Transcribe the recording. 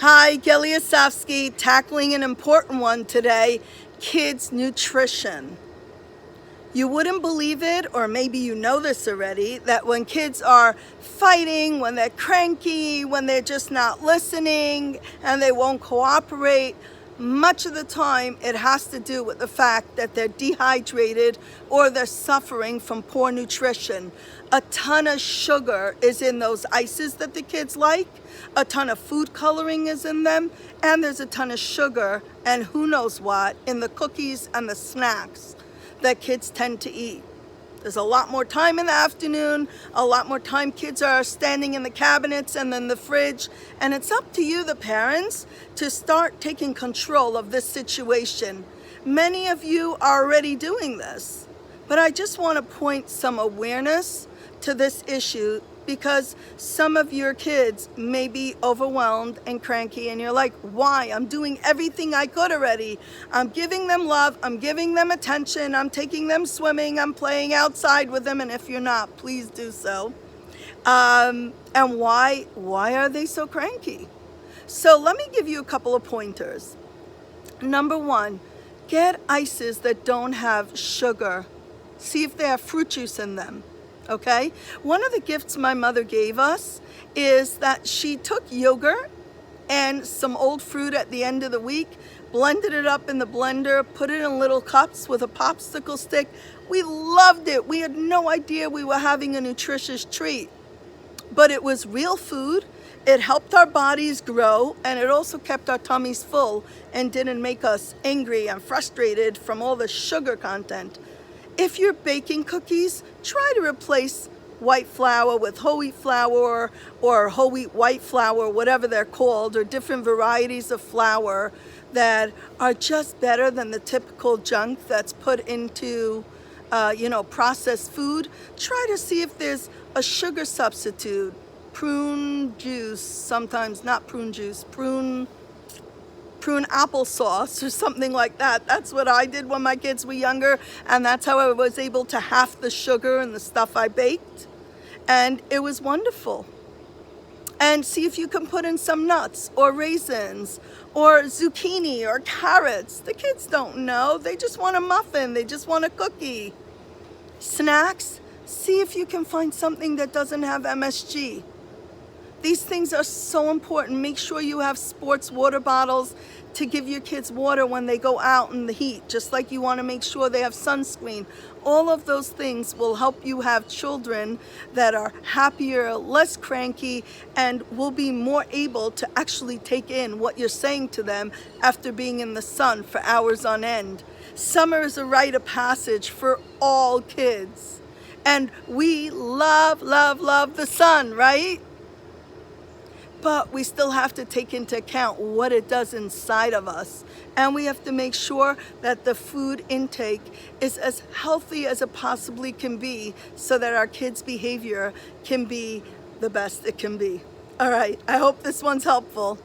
Hi, LCSW-R, tackling an important one today, kids' nutrition. You wouldn't believe it, or maybe you know this already, that when kids are fighting, when they're cranky, when they're just not listening and they won't cooperate, much of the time it has to do with the fact that they're dehydrated or they're suffering from poor nutrition. A ton of sugar is in those ices that the kids like, a ton of food coloring is in them, and there's a ton of sugar and who knows what in the cookies and the snacks that kids tend to eat. There's a lot more time in the afternoon, a lot more time kids are standing in the cabinets and then the fridge, and it's up to you, the parents, to start taking control of this situation. Many of you are already doing this, but I just want to point some awareness to this issue because some of your kids may be overwhelmed and cranky and you're like, why? I'm doing everything I could already. I'm giving them love, I'm giving them attention, I'm taking them swimming, I'm playing outside with them, and if you're not, please do so. And why are they so cranky? So let me give you a couple of pointers. Number one, get ices that don't have sugar. See if they have fruit juice in them. Okay, one of the gifts my mother gave us is that she took yogurt and some old fruit at the end of the week, blended it up in the blender, put it in little cups with a popsicle stick. We loved it. We had no idea we were having a nutritious treat, but it was real food. It helped our bodies grow, and it also kept our tummies full and didn't make us angry and frustrated from all the sugar content. If you're baking cookies, try to replace white flour with whole wheat flour or whole wheat white flour, whatever they're called, or different varieties of flour that are just better than the typical junk that's put into processed food. Try to see if there's a sugar substitute, prune juice, sometimes not prune juice, prune applesauce or something like that. That's what I did when my kids were younger, and that's how I was able to half the sugar and the stuff I baked, and it was wonderful. And see if you can put in some nuts or raisins or zucchini or carrots. The kids don't know, they just want a muffin, they just want a cookie. Snacks, see if you can find something that doesn't have MSG. These things are so important. Make sure you have sports water bottles to give your kids water when they go out in the heat, just like you want to make sure they have sunscreen. All of those things will help you have children that are happier, less cranky, and will be more able to actually take in what you're saying to them after being in the sun for hours on end. Summer is a rite of passage for all kids. And we love, love, love the sun, right? But we still have to take into account what it does inside of us. And we have to make sure that the food intake is as healthy as it possibly can be so that our kids' behavior can be the best it can be. All right, I hope this one's helpful.